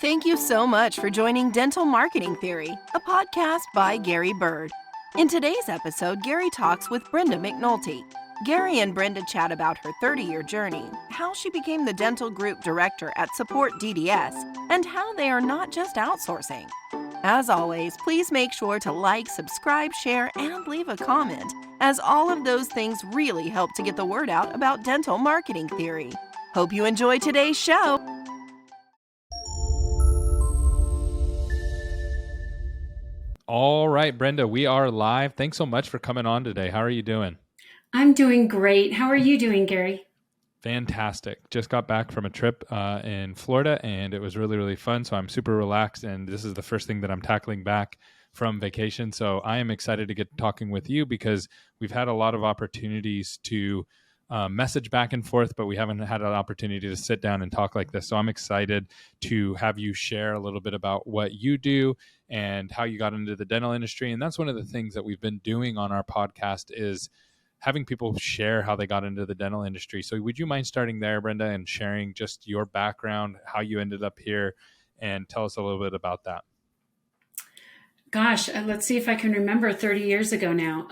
Thank you so much for joining Dental Marketing Theory, a podcast by Gary Bird. In today's episode, Gary talks with Brenda McNulty. Gary and Brenda chat about her 30-year journey, how she became the dental group director at Support DDS, and how they are not just outsourcing. As always, please make sure to like, subscribe, share, and leave a comment, as all of those things really help to get the word out about dental marketing theory. Hope you enjoy today's show. All right, Brenda, we are live. Thanks so much for coming on today. How are you doing? I'm doing great. How are you doing, Gary? Fantastic. Just got back from a trip in Florida, and it was really, really fun. So I'm super relaxed, and this is the first thing that I'm tackling back from vacation. So I am excited to get talking with you because we've had a lot of opportunities to message back and forth, but we haven't had an opportunity to sit down and talk like this. So I'm excited to have you share a little bit about what you do and how you got into the dental industry. And that's one of the things that we've been doing on our podcast is having people share how they got into the dental industry. So would you mind starting there, Brenda, and sharing just your background, how you ended up here, and tell us a little bit about that? Gosh, let's see if I can remember 30 years ago now.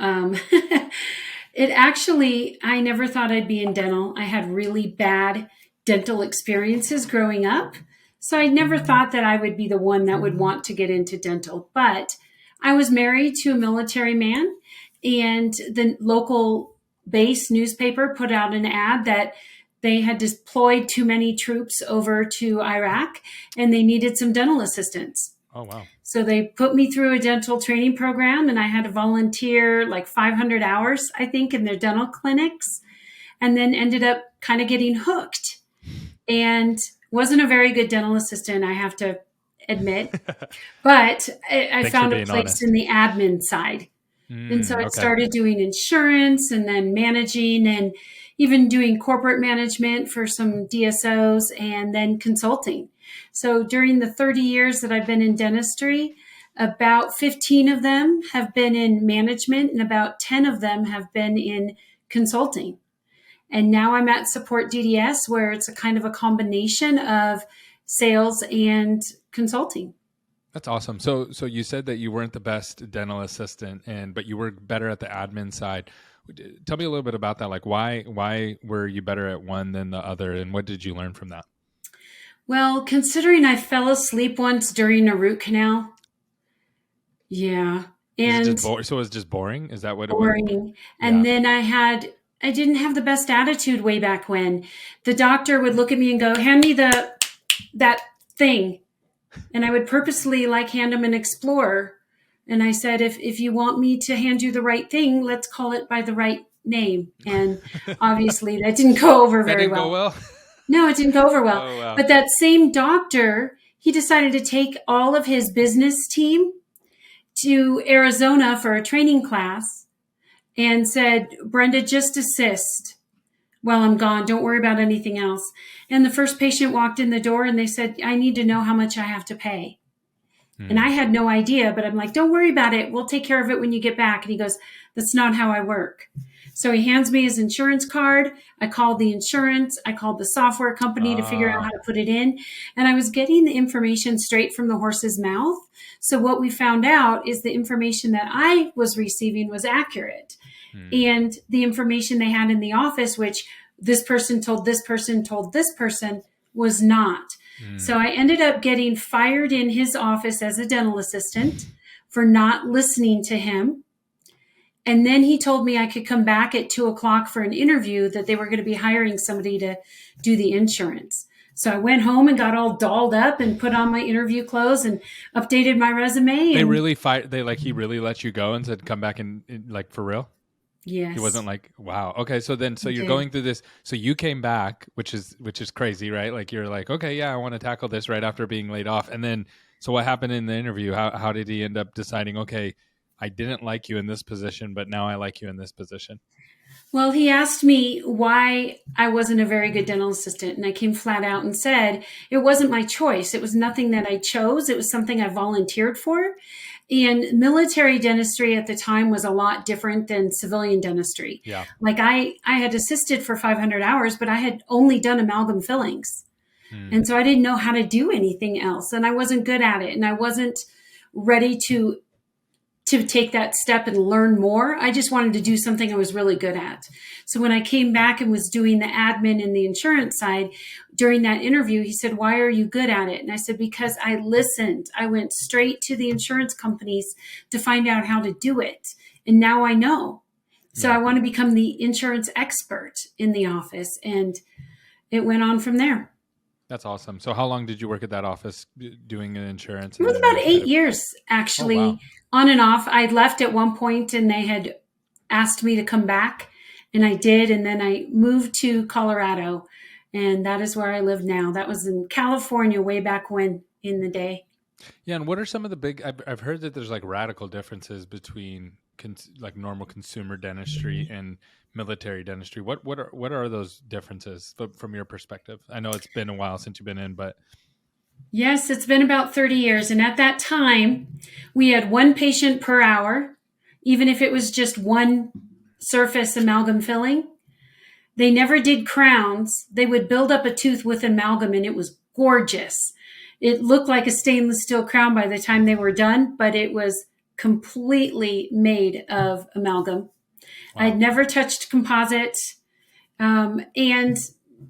I never thought I'd be in dental. I had really bad dental experiences growing up. So I never thought that I would be the one that would want to get into dental. But I was married to a military man, and the local base newspaper put out an ad that they had deployed too many troops over to Iraq and they needed some dental assistants. Oh, wow. So they put me through a dental training program, and I had to volunteer like 500 hours, I think, in their dental clinics, and then ended up kind of getting hooked and wasn't a very good dental assistant, I have to admit, but I found a place honest. in the admin side. And so I started doing insurance and then managing and even doing corporate management for some DSOs and then consulting. So during the 30 years that I've been in dentistry, about 15 of them have been in management and about 10 of them have been in consulting. And now I'm at Support DDS, where it's a kind of a combination of sales and consulting. That's awesome. So you said that you weren't the best dental assistant, but you were better at the admin side. Tell me a little bit about that. Like why were you better at one than the other, and what did you learn from that? Well, considering I fell asleep once during a root canal. Yeah. And so it was just boring? Is that what boring. it was? And then I didn't have the best attitude way back when. The doctor would look at me and go, hand me that thing. And I would purposely hand him an Explorer. And I said, if you want me to hand you the right thing, let's call it by the right name. And obviously that didn't go over very well. That didn't go well? No, it didn't go over well. Oh, wow. But that same doctor, he decided to take all of his business team to Arizona for a training class and said, Brenda, just assist while I'm gone. Don't worry about anything else. And the first patient walked in the door and they said, I need to know how much I have to pay. And I had no idea, but I'm like, don't worry about it. We'll take care of it when you get back. And he goes, that's not how I work. So he hands me his insurance card. I called the insurance. I called the software company to figure out how to put it in. And I was getting the information straight from the horse's mouth. So what we found out is the information that I was receiving was accurate. And the information they had in the office, which this person told this person, was not. So I ended up getting fired in his office as a dental assistant for not listening to him. And then he told me I could come back at 2:00 for an interview, that they were going to be hiring somebody to do the insurance. So I went home and got all dolled up and put on my interview clothes and updated my resume. They really fired. He really let you go and said, come back and for real? Yes. He wasn't like, wow. Okay. So you're going through this. So you came back, which is crazy, right? Like you're like, okay, yeah, I want to tackle this right after being laid off. And then, so what happened in the interview? How did he end up deciding, okay, I didn't like you in this position, but now I like you in this position? Well, he asked me why I wasn't a very good dental assistant. And I came flat out and said, it wasn't my choice. It was nothing that I chose. It was something I volunteered for. And military dentistry at the time was a lot different than civilian dentistry. Yeah. Like I had assisted for 500 hours, but I had only done amalgam fillings. And so I didn't know how to do anything else, and I wasn't good at it, and I wasn't ready to take that step and learn more. I just wanted to do something I was really good at. So when I came back and was doing the admin and the insurance side, during that interview, he said, "Why are you good at it?" And I said, "Because I listened. I went straight to the insurance companies to find out how to do it. And now I know. So I want to become the insurance expert in the office." And it went on from there. That's awesome. So how long did you work at that office doing insurance? It was about 8 years, actually, on and off. I left at one point and they had asked me to come back, and I did. And then I moved to Colorado, and that is where I live now. That was in California way back when in the day. Yeah. And what are some of the big, I've heard that there's like radical differences between like normal consumer dentistry and military dentistry. What are those differences from your perspective? I know it's been a while since you've been in, but. Yes, it's been about 30 years. And at that time, we had one patient per hour, even if it was just one surface amalgam filling. They never did crowns. They would build up a tooth with amalgam, and it was gorgeous. It looked like a stainless steel crown by the time they were done, but it was completely made of amalgam. Wow. I'd never touched composite. And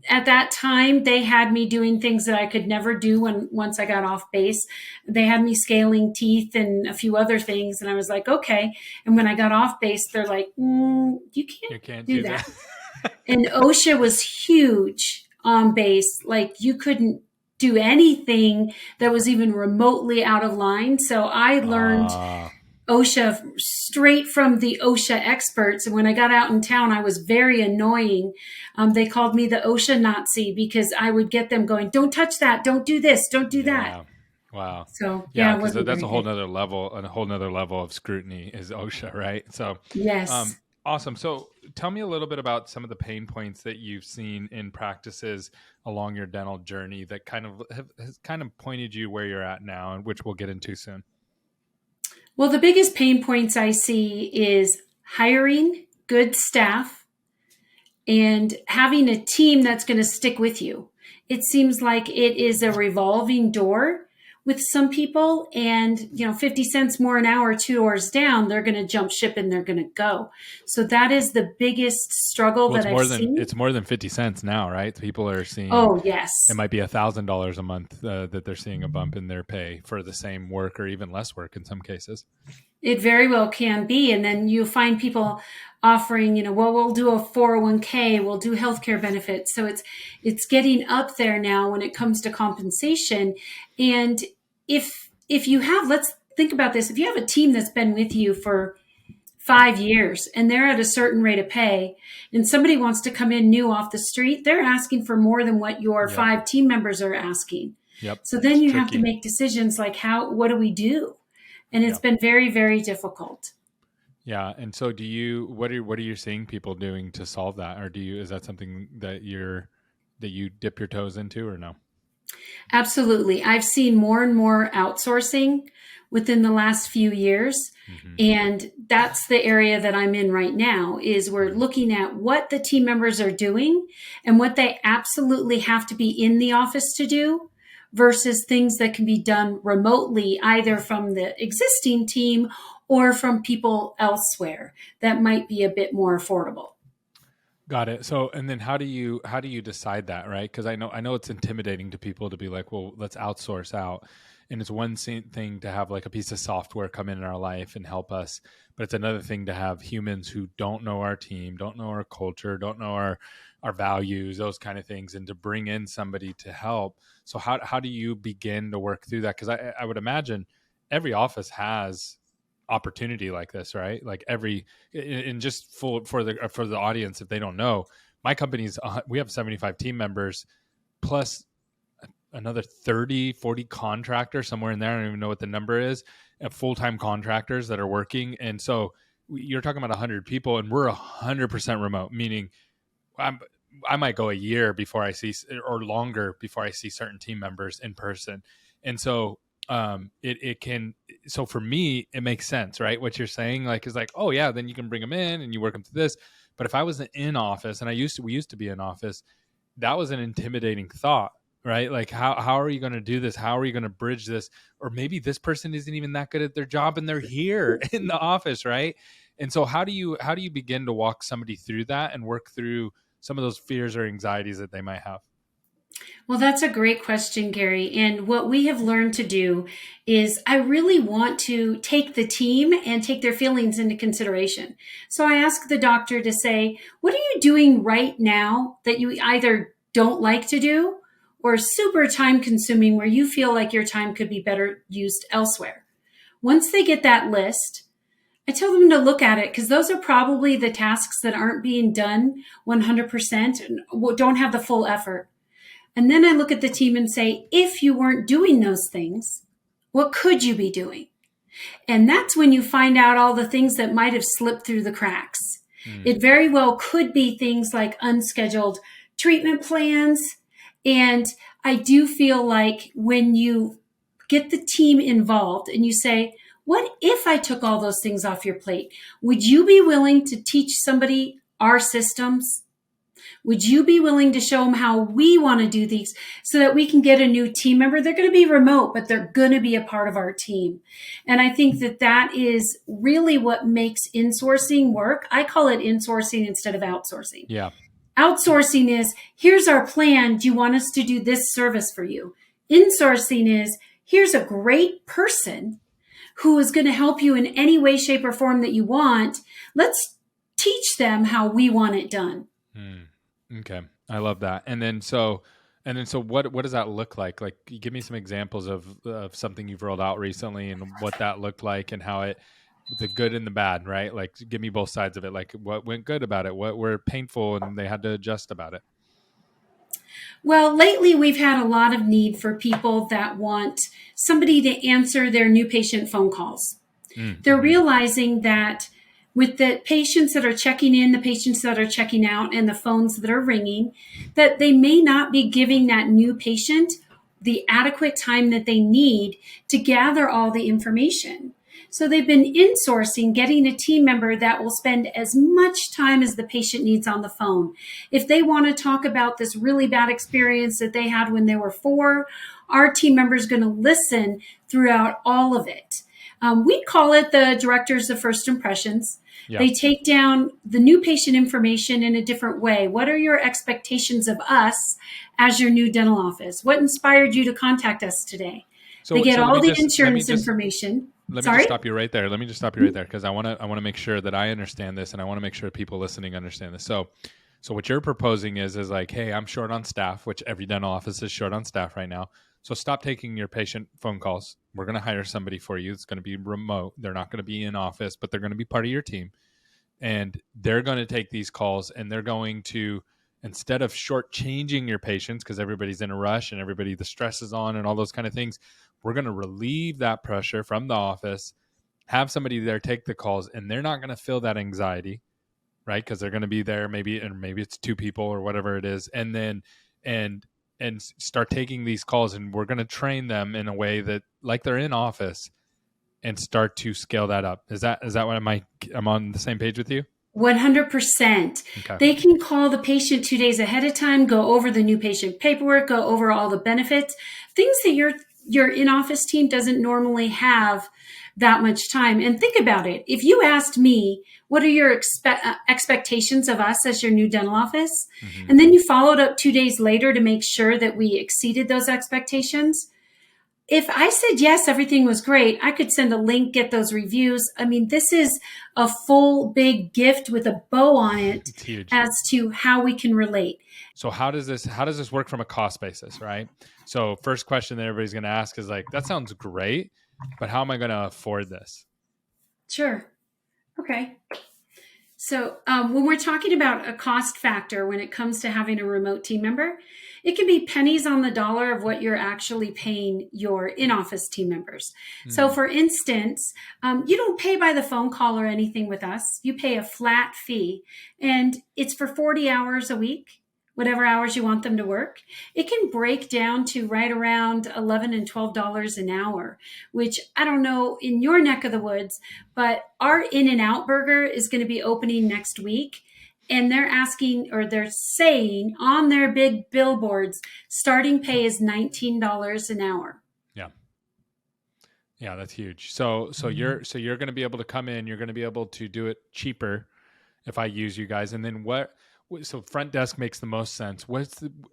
at that time, they had me doing things that I could never do once I got off base. They had me scaling teeth and a few other things. And I was like, okay. And when I got off base, they're like, you can't do that. And OSHA was huge on base. Like, you couldn't do anything that was even remotely out of line. So I learned OSHA straight from the OSHA experts. And when I got out in town, I was very annoying. They called me the OSHA Nazi because I would get them going, "Don't touch that. Don't do this. Don't do that." Wow. So yeah, because that's a whole nother level, and a whole nother level of scrutiny is OSHA, right? So yes. Awesome. So tell me a little bit about some of the pain points that you've seen in practices along your dental journey that has kind of pointed you where you're at now, and which we'll get into soon. Well, the biggest pain points I see is hiring good staff and having a team that's going to stick with you. It seems like it is a revolving door with some people, and 50 cents more an hour, 2 doors down, they're going to jump ship and they're going to go. So that is the biggest struggle that I've seen. It's more than 50 cents now, right? People are seeing. Oh, yes. It might be $1,000 a month that they're seeing a bump in their pay for the same work, or even less work in some cases. It very well can be. And then you find people offering, we'll do a 401k, we'll do healthcare benefits. So it's getting up there now when it comes to compensation. And if you have, let's think about this. If you have a team that's been with you for 5 years and they're at a certain rate of pay, and somebody wants to come in new off the street, they're asking for more than what your 5 team members are asking. Yep. So then you have to make decisions like what do we do? And it's been very, very difficult. Yeah. And so what are you seeing people doing to solve that? Or is that something that you dip your toes into, or no? Absolutely. I've seen more and more outsourcing within the last few years. Mm-hmm. And that's the area that I'm in right now, is we're looking at what the team members are doing and what they absolutely have to be in the office to do, versus things that can be done remotely, either from the existing team or from people elsewhere that might be a bit more affordable. Got it. So, and then how do you decide that, right? Because I know it's intimidating to people to be like, well, let's outsource out. And it's one thing to have like a piece of software come in our life and help us, but it's another thing to have humans who don't know our team, don't know our culture, don't know our values, those kind of things, and to bring in somebody to help. So how do you begin to work through that? Because I would imagine every office has opportunity like this, right? Like just for the audience, if they don't know, my company's we have 75 team members plus another 30, 40 contractors somewhere in there. I don't even know what the number is, full-time contractors that are working. And so you're talking about 100 people, and we're 100% remote, meaning I might go a year before I see, or longer before I see certain team members in person. And so so for me, it makes sense, right? What you're saying, like, is like, oh yeah, then you can bring them in and you work them through this. But if I was in office, and we used to be in office, that was an intimidating thought, right? Like how are you going to do this? How are you going to bridge this? Or maybe this person isn't even that good at their job and they're here in the office, right? And so how do you begin to walk somebody through that and work through some of those fears or anxieties that they might have? Well, that's a great question, Gary. And what we have learned to do is I really want to take the team and take their feelings into consideration. So I ask the doctor to say, what are you doing right now that you either don't like to do or super time consuming where you feel like your time could be better used elsewhere? Once they get that list, I tell them to look at it because those are probably the tasks that aren't being done 100% and don't have the full effort. And then I look at the team and say, if you weren't doing those things, what could you be doing? And that's when you find out all the things that might have slipped through the cracks. It very well could be things like unscheduled treatment plans. And I do feel like when you get the team involved and you say, what if I took all those things off your plate? Would you be willing to teach somebody our systems? Would you be willing to show them how we want to do these so that we can get a new team member? They're going to be remote, but they're going to be a part of our team. And I think that that is really what makes insourcing work. I call it insourcing instead of outsourcing. Yeah. Outsourcing is, here's our plan. Do you want us to do this service for you? Insourcing is, here's a great person who is going to help you in any way, shape, or form that you want. Let's teach them how we want it done. Okay. I love that. And then so what does that look like? Like, give me some examples of something you've rolled out recently and what that looked like and how the good and the bad, right? Like, give me both sides of it. Like, what went good about it? What were painful and they had to adjust about it? Well, lately we've had a lot of need for people that want somebody to answer their new patient phone calls. They're realizing that with the patients that are checking in, the patients that are checking out, and the phones that are ringing, that they may not be giving that new patient the adequate time that they need to gather all the information. So they've been insourcing, getting a team member that will spend as much time as the patient needs on the phone. If they want to talk about this really bad experience that they had when they were 4, our team member is going to listen throughout all of it. We call it the directors of first impressions. Yeah. They take down the new patient information in a different way. What are your expectations of us as your new dental office? What inspired you to contact us today? They get all the insurance information. Let me just stop you right there. Because I want to make sure that I understand this, and I want to make sure people listening understand this. So what you're proposing is like, hey, I'm short on staff, which every dental office is short on staff right now. So stop taking your patient phone calls. We're going to hire somebody for you. It's going to be remote. They're not going to be in office, but they're going to be part of your team. And they're going to take these calls, and they're going to, instead of shortchanging your patients because everybody's in a rush and the stress is on and all those kind of things, we're going to relieve that pressure from the office, have somebody there take the calls, and they're not going to feel that anxiety, right? Because they're going to be there, maybe it's 2 people or whatever it is. And then, and start taking these calls, and we're going to train them in a way that like they're in office and start to scale that up. Is that what I'm on the same page with you? 100%. Okay. They can call the patient 2 days ahead of time, go over the new patient paperwork, go over all the benefits, things that your in-office team doesn't normally have that much time. And think about it. If you asked me, what are your expectations of us as your new dental office? Mm-hmm. And then you followed up 2 days later to make sure that we exceeded those expectations. If I said, yes, everything was great, I could send a link, get those reviews. I mean, this is a full big gift with a bow on it as to how we can relate. So how does this work from a cost basis, right? So first question that everybody's going to ask is like, that sounds great, but how am I going to afford this? Sure. Okay. So when we're talking about a cost factor, when it comes to having a remote team member, it can be pennies on the dollar of what you're actually paying your in-office team members. Mm. So for instance, you don't pay by the phone call or anything with us. You pay a flat fee, and it's for 40 hours a week, whatever hours you want them to work. It can break down to right around $11 and $12 an hour, which I don't know in your neck of the woods, but our In-N-Out burger is going to be opening next week. And they're asking, or they're saying on their big billboards, starting pay is $19 an hour. Yeah. Yeah, that's huge. So you're going to be able to come in, you're going to be able to do it cheaper if I use you guys. And then so front desk makes the most sense.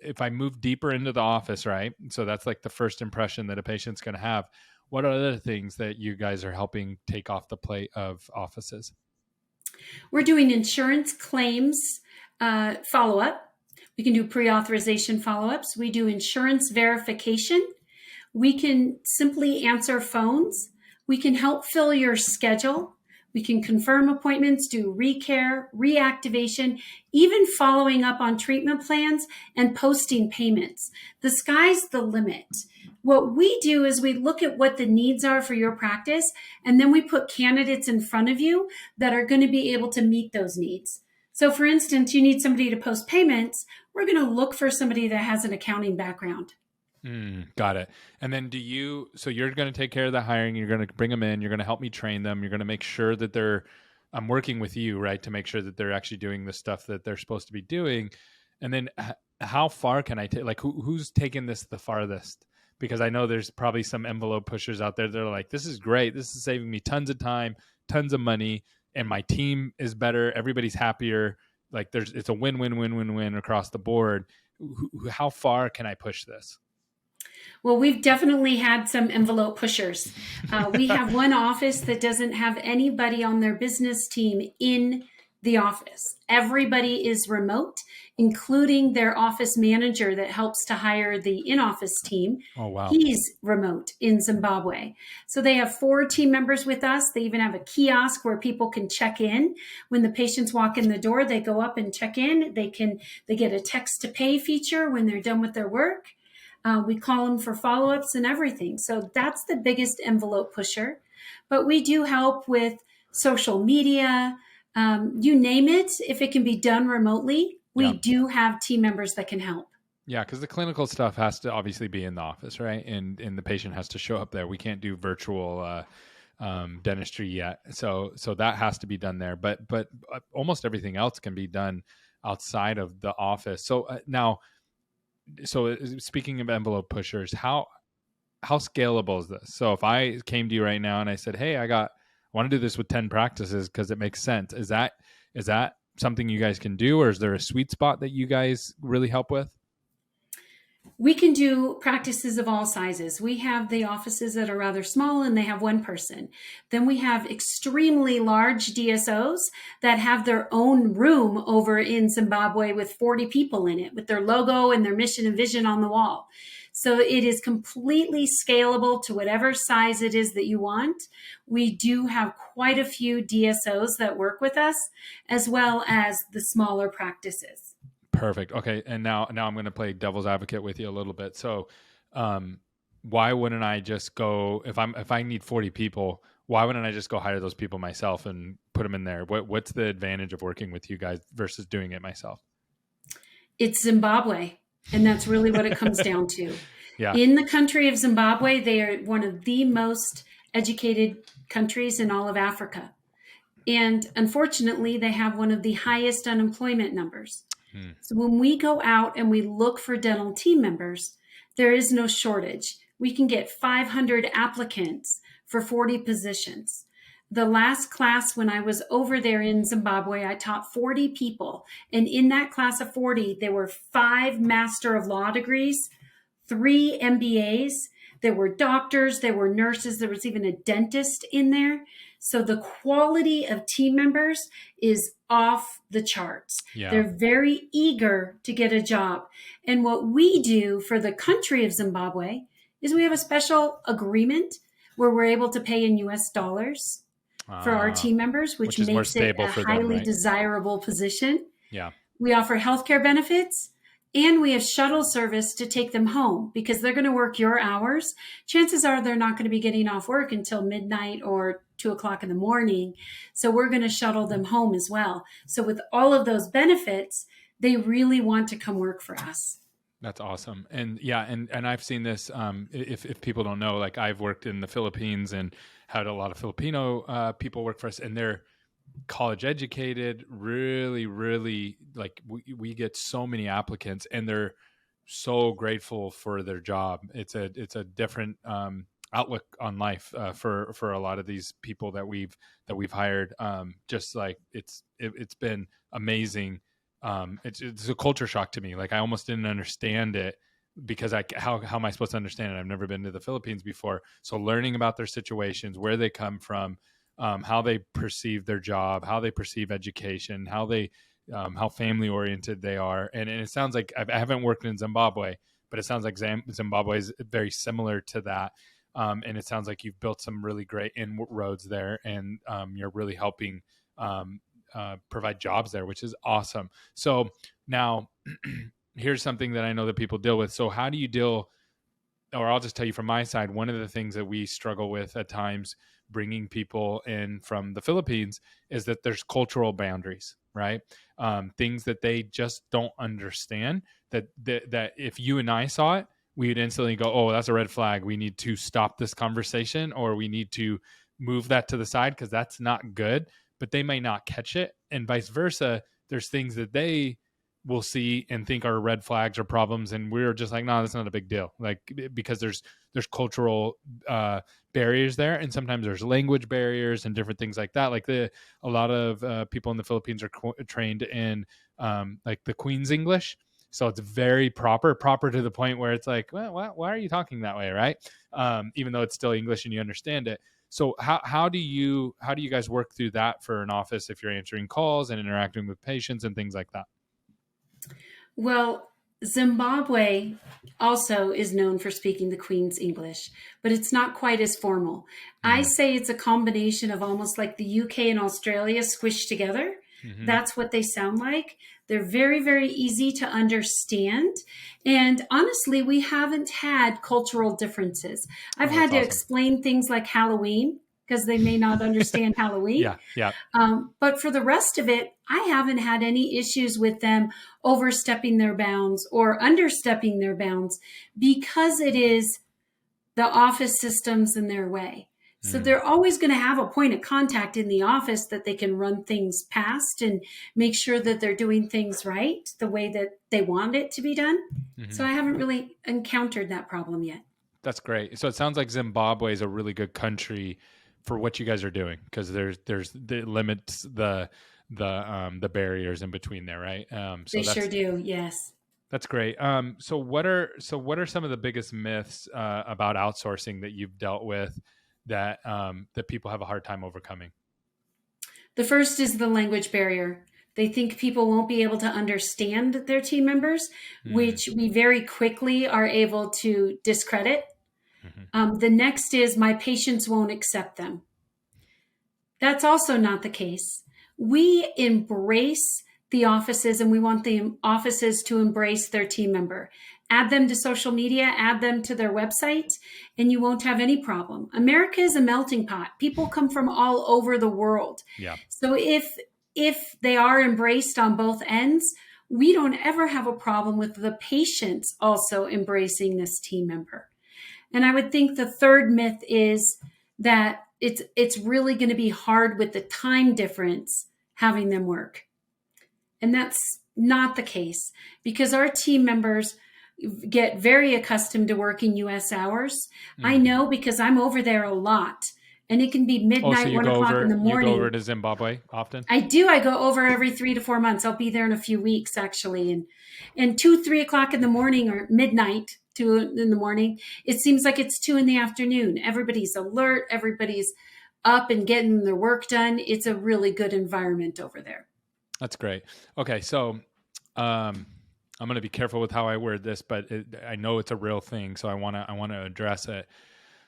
If I move deeper into the office, right? So that's like the first impression that a patient's going to have. What are other things that you guys are helping take off the plate of offices? We're doing insurance claims follow-up. We can do pre-authorization follow-ups. We do insurance verification. We can simply answer phones. We can help fill your schedule. We can confirm appointments, do recare, reactivation, even following up on treatment plans and posting payments. The sky's the limit. What we do is we look at what the needs are for your practice, and then we put candidates in front of you that are going to be able to meet those needs. So for instance, you need somebody to post payments. We're going to look for somebody that has an accounting background. Got it. And then so you're going to take care of the hiring, you're going to bring them in, you're going to help me train them, you're going to make sure that I'm working with you, right, to make sure that they're actually doing the stuff that they're supposed to be doing. And then how far can I take, like who's taking this the farthest? Because I know there's probably some envelope pushers out there that are like, this is great. This is saving me tons of time, tons of money, and my team is better. Everybody's happier. Like it's a win across the board. How far can I push this? Well, we've definitely had some envelope pushers. We have one office that doesn't have anybody on their business team in the office. Everybody is remote, including their office manager that helps to hire the in-office team. Oh, wow. He's remote in Zimbabwe. So they have 4 team members with us. They even have a kiosk where people can check in. When the patients walk in the door, they go up and check in. They get a text to pay feature when they're done with their work. We call them for follow-ups and everything. So that's the biggest envelope pusher. But we do help with social media, you name it. If it can be done remotely, we do have team members that can help. Yeah, because the clinical stuff has to obviously be in the office, right? And the patient has to show up there. We can't do virtual dentistry yet. So that has to be done there. But almost everything else can be done outside of the office. So now... So speaking of envelope pushers, how scalable is this? So if I came to you right now and I said, hey, I want to do this with 10 practices because it makes sense. Is that something you guys can do, or is there a sweet spot that you guys really help with? We can do practices of all sizes. We have the offices that are rather small and they have one person. Then we have extremely large DSOs that have their own room over in Zimbabwe with 40 people in it, with their logo and their mission and vision on the wall. So it is completely scalable to whatever size it is that you want. We do have quite a few DSOs that work with us, as well as the smaller practices. Perfect. Okay. And now I'm going to play devil's advocate with you a little bit. So, why wouldn't I just go, if I need 40 people, why wouldn't I just go hire those people myself and put them in there? What's the advantage of working with you guys versus doing it myself? It's Zimbabwe. And that's really what it comes down to. Yeah. In the country of Zimbabwe, they are one of the most educated countries in all of Africa. And unfortunately, they have one of the highest unemployment numbers. So when we go out and we look for dental team members, there is no shortage. We can get 500 applicants for 40 positions. The last class when I was over there in Zimbabwe, I taught 40 people. And in that class of 40, there were 5 Master of Law degrees, 3 MBAs. There were doctors, there were nurses, there was even a dentist in there. So the quality of team members is off the charts. Yeah. They're very eager to get a job. And what we do for the country of Zimbabwe is we have a special agreement where we're able to pay in US dollars for our team members, which makes it a highly desirable position. Yeah. We offer healthcare benefits. And we have shuttle service to take them home because they're going to work your hours. Chances are they're not going to be getting off work until midnight or 2:00 in the morning. So we're going to shuttle them home as well. So with all of those benefits, they really want to come work for us. That's awesome. And yeah, and I've seen this, if people don't know, like I've worked in the Philippines and had a lot of Filipino people work for us, and college educated, really, really like we get so many applicants, and they're so grateful for their job. It's a different outlook on life for a lot of these people that we've hired. Just like it's been amazing. It's a culture shock to me. Like I almost didn't understand it because how am I supposed to understand it? I've never been to the Philippines before. So learning about their situations, where they come from, how they perceive their job, how they perceive education, how family oriented they are. And it sounds like I haven't worked in Zimbabwe, but it sounds like Zimbabwe is very similar to that. And it sounds like you've built some really great inroads there, and you're really helping provide jobs there, which is awesome. So now here's something that I know that people deal with. So how do you deal, or I'll just tell you from my side, one of the things that we struggle with at times bringing people in from the Philippines is that there's cultural boundaries, right? Things that they just don't understand, that if you and I saw it, we would instantly go, oh, that's a red flag. We need to stop this conversation, or we need to move that to the side because that's not good. But they may not catch it, and vice versa. There's things that they will see and think are red flags or problems, and we're just like, no, that's not a big deal. Like, because there's cultural barriers there, and sometimes there's language barriers and different things like that. Like a lot of people in the Philippines are trained in like the Queen's English, so it's very proper to the point where it's like, well, why are you talking that way, right? Even though it's still English and you understand it. So how do you guys work through that for an office if you're answering calls and interacting with patients and things like that? Well, Zimbabwe also is known for speaking the Queen's English, but it's not quite as formal. I say it's a combination of almost like the UK and Australia squished together. Mm-hmm. That's what they sound like. They're very, very easy to understand. And honestly, we haven't had cultural differences. I've had to explain things like Halloween because they may not understand Halloween. Yeah. But for the rest of it, I haven't had any issues with them overstepping their bounds or understepping their bounds because it is the office systems in their way. So they're always going to have a point of contact in the office that they can run things past and make sure that they're doing things right the way that they want it to be done. Mm-hmm. So I haven't really encountered that problem yet. That's great. So it sounds like Zimbabwe is a really good country for what you guys are doing, because there's the limits the barriers in between there, right? They sure do. Yes. That's great. So what are some of the biggest myths about outsourcing that you've dealt with that people have a hard time overcoming? The first is the language barrier. They think people won't be able to understand their team members, which we very quickly are able to discredit. Mm-hmm. The next is my patients won't accept them. That's also not the case. We embrace the offices, and we want the offices to embrace their team member. Add them to social media, add them to their website, and you won't have any problem. America is a melting pot. People come from all over the world. Yeah. So if they are embraced on both ends, we don't ever have a problem with the patients also embracing this team member. And I would think the third myth is that it's really going to be hard with the time difference having them work. And that's not the case, because our team members get very accustomed to working U.S. hours. I know because I'm over there a lot, and it can be midnight, 1 o'clock in the morning. You go over to Zimbabwe often? I do. I go over every 3 to 4 months. I'll be there in a few weeks, actually. And 2, 3 o'clock in the morning, or midnight, 2 in the morning, it seems like it's 2 in the afternoon. Everybody's alert. Everybody's up and getting their work done. It's a really good environment over there. That's great. Okay, so I'm going to be careful with how I word this, but I know it's a real thing, so I want to address it.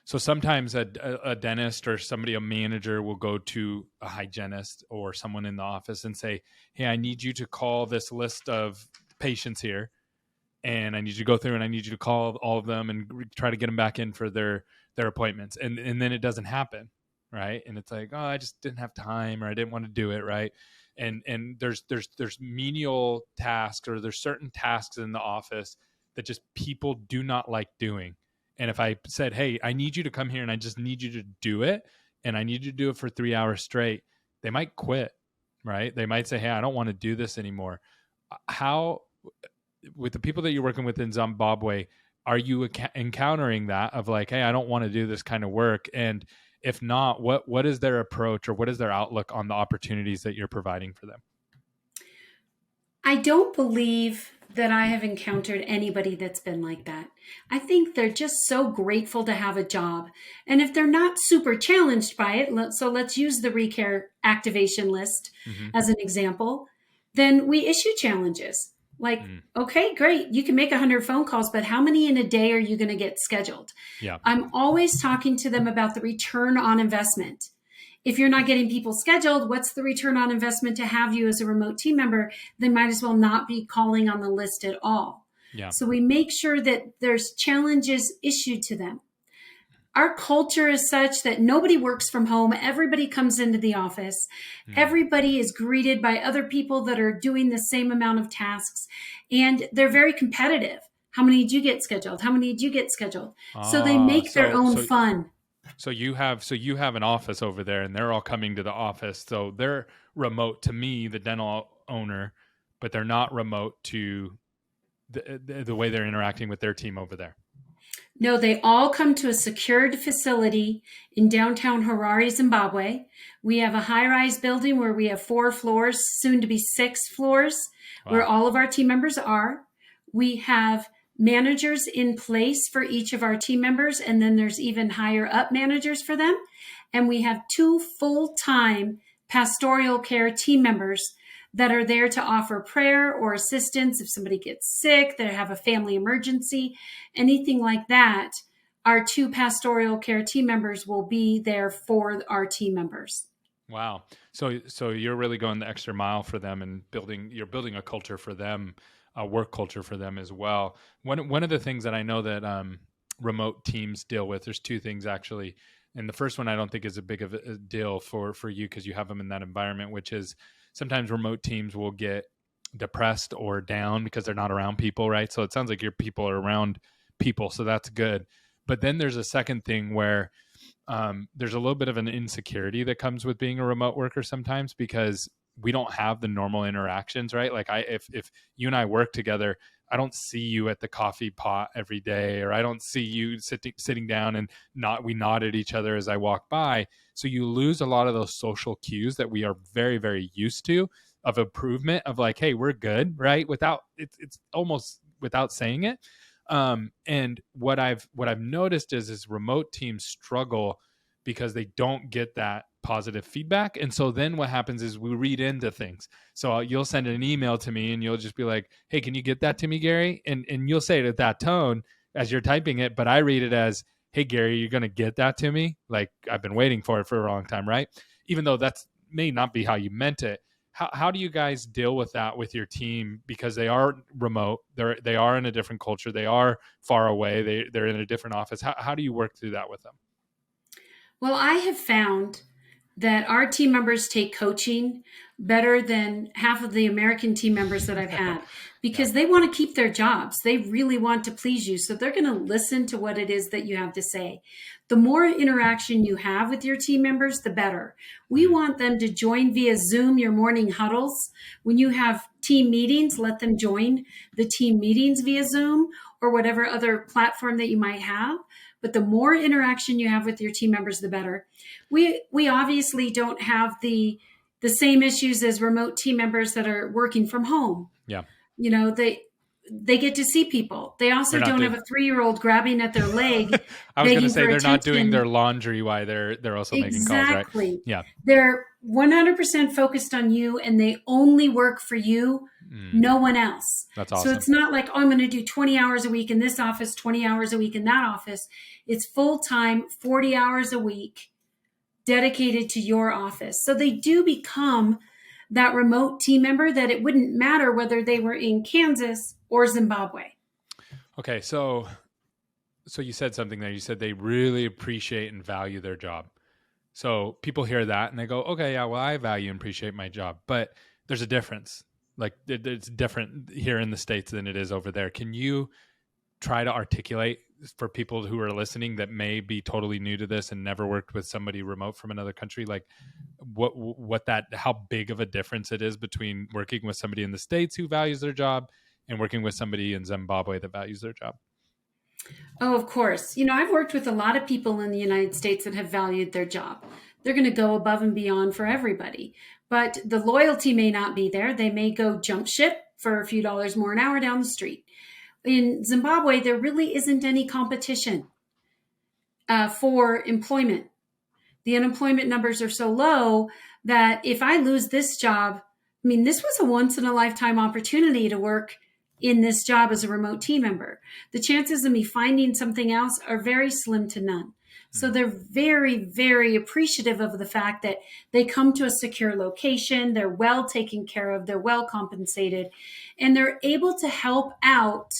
So sometimes a dentist or a manager will go to a hygienist or someone in the office and say, hey, I need you to call this list of patients here, and I need you to go through and I need you to call all of them and try to get them back in for their appointments. And then it doesn't happen, right? And it's like, oh, I just didn't have time, or I didn't want to do it, right? And there's menial tasks, or there's certain tasks in the office that just people do not like doing. And if I said, hey, I need you to come here and I just need you to do it, and I need you to do it for 3 hours straight, they might quit, right? They might say, hey, I don't want to do this anymore. How, with the people that you're working with in Zimbabwe, are you encountering that of like, hey, I don't want to do this kind of work? And if not, what is their approach, or what is their outlook on the opportunities that you're providing for them? I don't believe that I have encountered anybody that's been like that. I think they're just so grateful to have a job. And if they're not super challenged by it, so let's use the Recare activation list as an example, then we issue challenges. Like, okay, great. You can make 100 phone calls, but how many in a day are you going to get scheduled? Yeah. I'm always talking to them about the return on investment. If you're not getting people scheduled, what's the return on investment to have you as a remote team member? They might as well not be calling on the list at all. Yeah. So we make sure that there's challenges issued to them. Our culture is such that nobody works from home. Everybody comes into the office. Everybody is greeted by other people that are doing the same amount of tasks. And they're very competitive. How many did you get scheduled? How many did you get scheduled? So they make their own fun. So you have an office over there, and they're all coming to the office. So they're remote to me, the dental owner, but they're not remote to the way they're interacting with their team over there. No, they all come to a secured facility in downtown Harare, Zimbabwe. We have a high-rise building where we have 4 floors, soon to be 6 floors, where all of our team members are. We have managers in place for each of our team members, and then there's even higher up managers for them. And we have 2 full-time pastoral care team members that are there to offer prayer or assistance if somebody gets sick, they have a family emergency, anything like that. Our 2 pastoral care team members will be there for our team members. Wow. So you're really going the extra mile for them, and you're building a culture for them, a work culture for them as well. One of the things that I know that remote teams deal with, there's 2 things actually. And the first one I don't think is a big of a deal for you because you have them in that environment, which is sometimes remote teams will get depressed or down because they're not around people, right? So it sounds like your people are around people, so that's good. But then there's a second thing where there's a little bit of an insecurity that comes with being a remote worker sometimes because we don't have the normal interactions, right? Like if you and I work together, I don't see you at the coffee pot every day, or I don't see you sitting down and we nod at each other as I walk by. So you lose a lot of those social cues that we are very, very used to of improvement of like, hey, we're good, right? It's almost without saying it. And what I've noticed is remote teams struggle because they don't get that positive feedback. And so then what happens is we read into things. So you'll send an email to me and you'll just be like, hey, can you get that to me, Gary? And you'll say it at that tone as you're typing it, but I read it as, hey, Gary, you're going to get that to me? Like I've been waiting for it for a long time, right? Even though that's may not be how you meant it. How do you guys deal with that with your team? Because they are remote, they are in a different culture, they are far away, they're in a different office. How do you work through that with them? Well, I have found that our team members take coaching better than half of the American team members that I've had because they want to keep their jobs. They really want to please you. So they're going to listen to what it is that you have to say. The more interaction you have with your team members, the better. We want them to join via Zoom, your morning huddles. When you have team meetings, let them join the team meetings via Zoom or whatever other platform that you might have. But the more interaction you have with your team members, the better. We obviously don't have the same issues as remote team members that are working from home. Yeah. You know, they get to see people. They also don't have a 3-year-old grabbing at their leg. I was going to say they're attention. not doing their laundry while they're also making calls, right? Exactly. Yeah. They're 100% focused on you and they only work for you, no one else. That's awesome. So it's not like, oh, I'm going to do 20 hours a week in this office, 20 hours a week in that office. It's full-time, 40 hours a week dedicated to your office. So they do become that remote team member that it wouldn't matter whether they were in Kansas or Zimbabwe. Okay, so you said something there. You said they really appreciate and value their job. So people hear that and they go, okay, yeah, well, I value and appreciate my job. But there's a difference. Like it's different here in the States than it is over there. Can you try to articulate for people who are listening that may be totally new to this and never worked with somebody remote from another country, like how big of a difference it is between working with somebody in the States who values their job and working with somebody in Zimbabwe that values their job? Oh, of course. I've worked with a lot of people in the United States that have valued their job. They're going to go above and beyond for everybody, but the loyalty may not be there. They may go jump ship for a few dollars more an hour down the street. In Zimbabwe, there really isn't any competition for employment. The unemployment numbers are so low that if I lose this job, this was a once in a lifetime opportunity to work in this job as a remote team member. The chances of me finding something else are very slim to none. So they're very, very appreciative of the fact that they come to a secure location, they're well taken care of, they're well compensated, and they're able to help out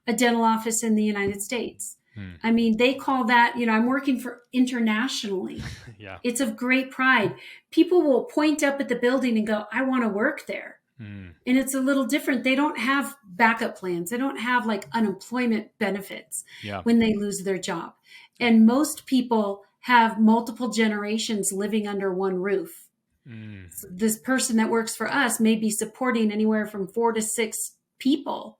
a dental office in the United States. They call that, I'm working for internationally. Yeah. It's of great pride. People will point up at the building and go, I want to work there. And it's a little different. They don't have backup plans. They don't have like unemployment benefits when they lose their job. And most people have multiple generations living under one roof. So this person that works for us may be supporting anywhere from 4 to 6 people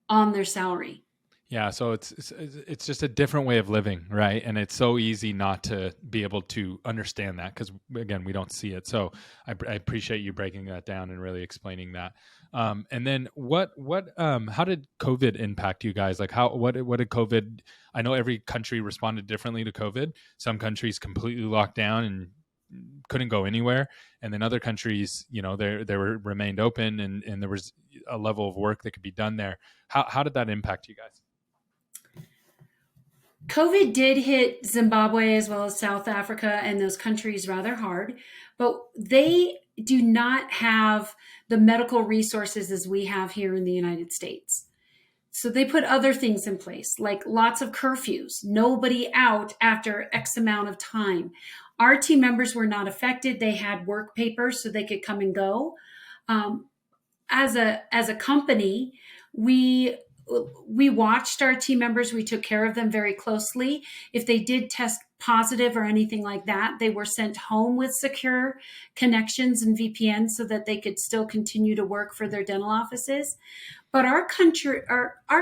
on their salary. Yeah, so it's just a different way of living, right? And it's so easy not to be able to understand that because, again, we don't see it. So I appreciate you breaking that down and really explaining that. And then how did COVID impact you guys? Like what did COVID? I know every country responded differently to COVID. Some countries completely locked down and couldn't go anywhere, and then other countries, they remained open and there was a level of work that could be done there. How did that impact you guys? COVID did hit Zimbabwe as well as South Africa and those countries rather hard, but they do not have the medical resources as we have here in the United States. So they put other things in place, like lots of curfews, nobody out after X amount of time. Our team members were not affected. They had work papers so they could come and go. As a company, we watched our team members. We took care of them very closely. If they did test positive or anything like that, they were sent home with secure connections and VPNs so that they could still continue to work for their dental offices. But our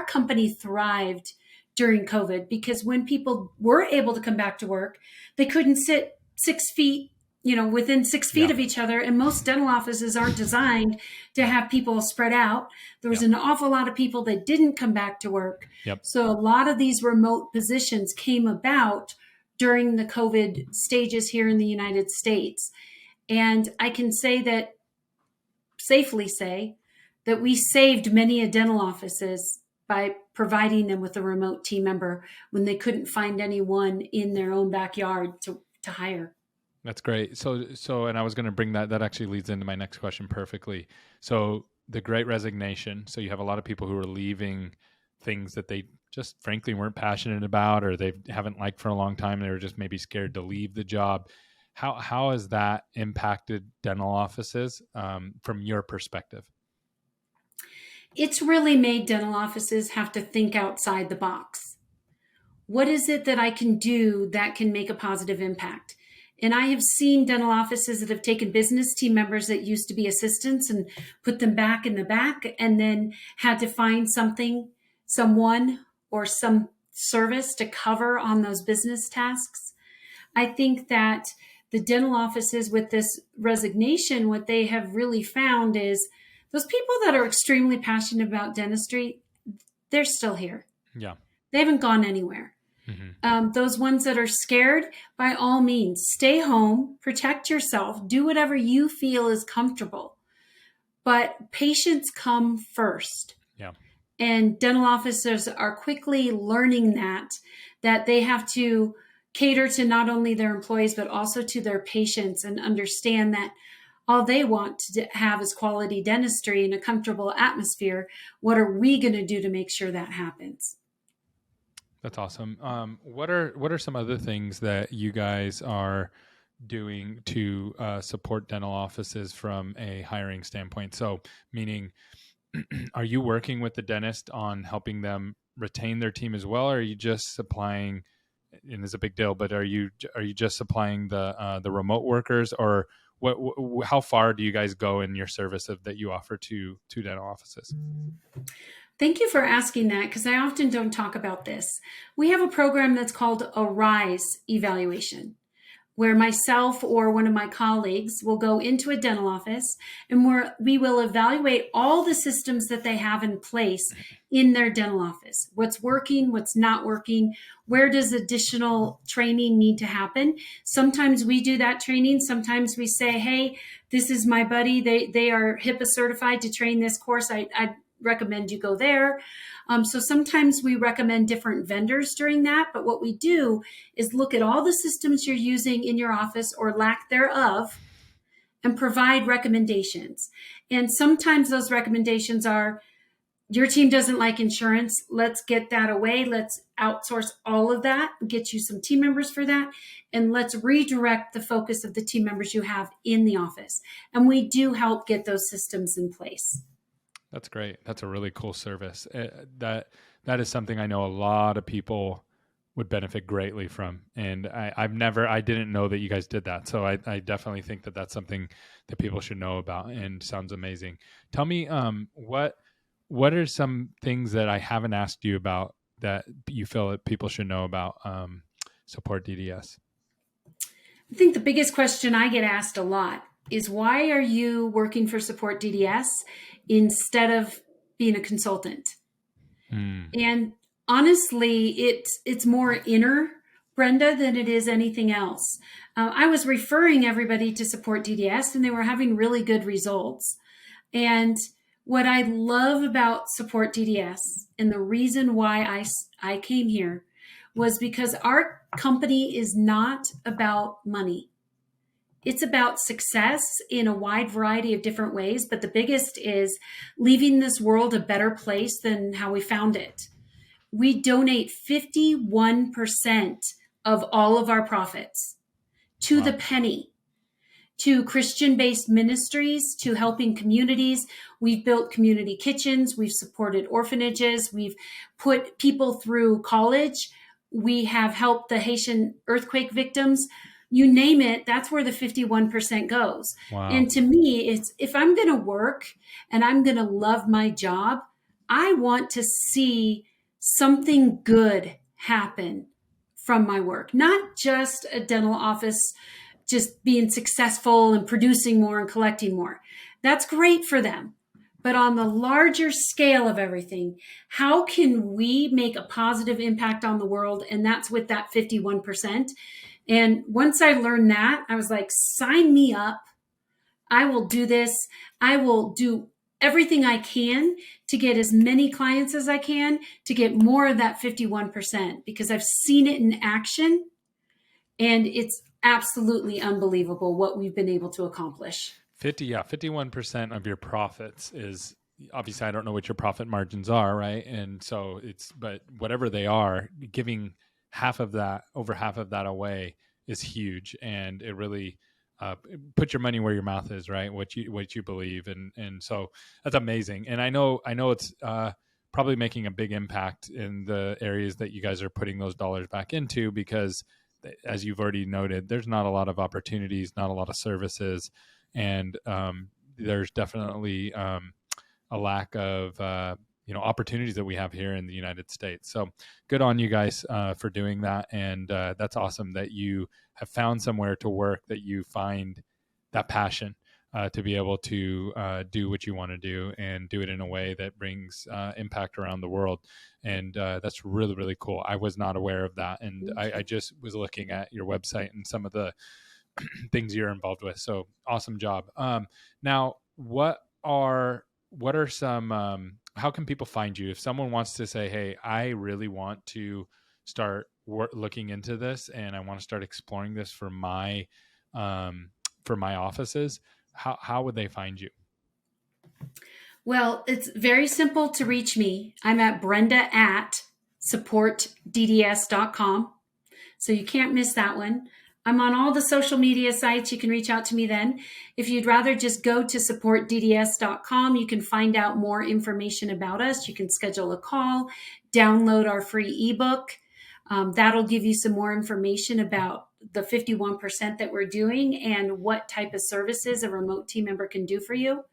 company thrived during COVID because when people were able to come back to work, they couldn't sit 6 feet, within 6 feet of each other. And most dental offices aren't designed to have people spread out. There was an awful lot of people that didn't come back to work. So a lot of these remote positions came about during the COVID stages here in the United States. And I can safely say that we saved many dental offices by providing them with a remote team member when they couldn't find anyone in their own backyard to hire. That's great. So, and I was going to bring that actually leads into my next question perfectly. So the Great Resignation. So you have a lot of people who are leaving things that they just frankly weren't passionate about, or they haven't liked for a long time. They were just maybe scared to leave the job. How has that impacted dental offices from your perspective? It's really made dental offices have to think outside the box. What is it that I can do that can make a positive impact? And I have seen dental offices that have taken business team members that used to be assistants and put them back in the back and then had to find someone or some service to cover on those business tasks. I think that the dental offices with this resignation, what they have really found is those people that are extremely passionate about dentistry, they're still here. Yeah. They haven't gone anywhere. Those ones that are scared, by all means, stay home, protect yourself, do whatever you feel is comfortable. But patients come first. Yeah. And dental officers are quickly learning that they have to cater to not only their employees, but also to their patients and understand that all they want to have is quality dentistry in a comfortable atmosphere. What are we going to do to make sure that happens? That's awesome. What are some other things that you guys are doing to support dental offices from a hiring standpoint? So meaning, are you working with the dentist on helping them retain their team as well, or are you just supplying? And it's a big deal, but are you just supplying the remote workers, or how far do you guys go in your service that you offer to dental offices? Thank you for asking that, because I often don't talk about this. We have a program that's called a RISE evaluation, where myself or one of my colleagues will go into a dental office and we will evaluate all the systems that they have in place in their dental office. What's working, what's not working, where does additional training need to happen? Sometimes we do that training. Sometimes we say, hey, this is my buddy. They are HIPAA certified to train this course. I recommend you go there. So sometimes we recommend different vendors during that. But what we do is look at all the systems you're using in your office or lack thereof and provide recommendations. And sometimes those recommendations are, your team doesn't like insurance. Let's get that away. Let's outsource all of that, get you some team members for that. And let's redirect the focus of the team members you have in the office. And we do help get those systems in place. That's great. That's a really cool service. That is something I know a lot of people would benefit greatly from. And I didn't know that you guys did that. So I definitely think that that's something that people should know about, and sounds amazing. Tell me, what are some things that I haven't asked you about that you feel that people should know about Support DDS? I think the biggest question I get asked a lot is, why are you working for Support DDS instead of being a consultant? And honestly, it's more inner, Brenda, than it is anything else. I was referring everybody to Support DDS, and they were having really good results. And what I love about Support DDS, and the reason why I came here, was because our company is not about money. It's about success in a wide variety of different ways, but the biggest is leaving this world a better place than how we found it. We donate 51% of all of our profits to the penny, to Christian-based ministries, to helping communities. We've built community kitchens. We've supported orphanages. We've put people through college. We have helped the Haitian earthquake victims. You name it, that's where the 51% goes. Wow. And to me, it's, if I'm going to work and I'm going to love my job, I want to see something good happen from my work, not just a dental office just being successful and producing more and collecting more. That's great for them. But on the larger scale of everything, how can we make a positive impact on the world? And that's with that 51%. And once I learned that, I was like, sign me up. I will do this. I will do everything I can to get as many clients as I can to get more of that 51%, because I've seen it in action, and it's absolutely unbelievable what we've been able to accomplish. 51% of your profits is, obviously, I don't know what your profit margins are, right? And so but whatever they are, giving over half of that away is huge. And it really put your money where your mouth is, right? What you believe. And so that's amazing. And I know it's probably making a big impact in the areas that you guys are putting those dollars back into, because as you've already noted, there's not a lot of opportunities, not a lot of services. And there's definitely a lack of opportunities that we have here in the United States. So good on you guys for doing that. And that's awesome that you have found somewhere to work, that you find that passion to be able to do what you want to do and do it in a way that brings impact around the world. And that's really, really cool. I was not aware of that. And I just was looking at your website and some of the things you're involved with. So awesome job. Now, what are some, how can people find you? If someone wants to say, hey, I really want to start looking into this and I want to start exploring this for my offices, how would they find you? Well, it's very simple to reach me. I'm at Brenda at supportdds.com. So you can't miss that one. I'm on all the social media sites. You can reach out to me then. If you'd rather just go to supportdds.com, you can find out more information about us. You can schedule a call, download our free ebook. That'll give you some more information about the 51% that we're doing and what type of services a remote team member can do for you.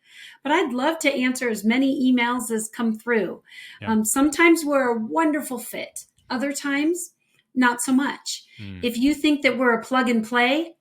But I'd love to answer as many emails as come through. Yeah. Sometimes we're a wonderful fit. Other times, not so much. If you think that we're a plug and play,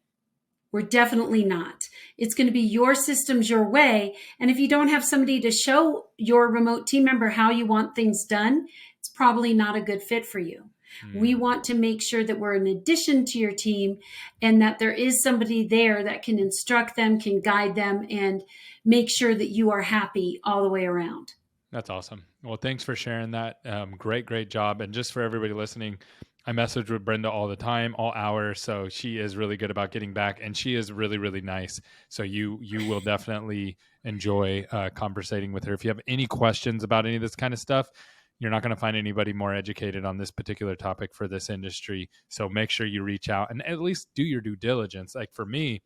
we're definitely not. It's going to be your systems your way. And if you don't have somebody to show your remote team member how you want things done, it's probably not a good fit for you. We want to make sure that we're an addition to your team and that there is somebody there that can instruct them, can guide them, and make sure that you are happy all the way around. That's awesome. Well, thanks for sharing that. Great job. And just for everybody listening, I message with Brenda all the time, all hours. So she is really good about getting back, and she is really, really nice. So you will definitely enjoy conversating with her. If you have any questions about any of this kind of stuff, you're not going to find anybody more educated on this particular topic for this industry. So make sure you reach out and at least do your due diligence. Like for me,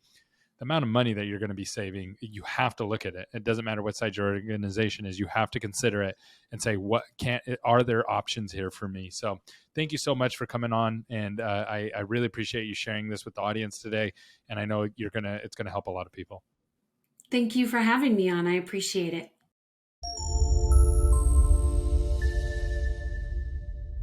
the amount of money that you're going to be saving, you have to look at it. It doesn't matter what size your organization is. You have to consider it and say, are there options here for me? So thank you so much for coming on. And I really appreciate you sharing this with the audience today. And I know it's going to help a lot of people. Thank you for having me on. I appreciate it.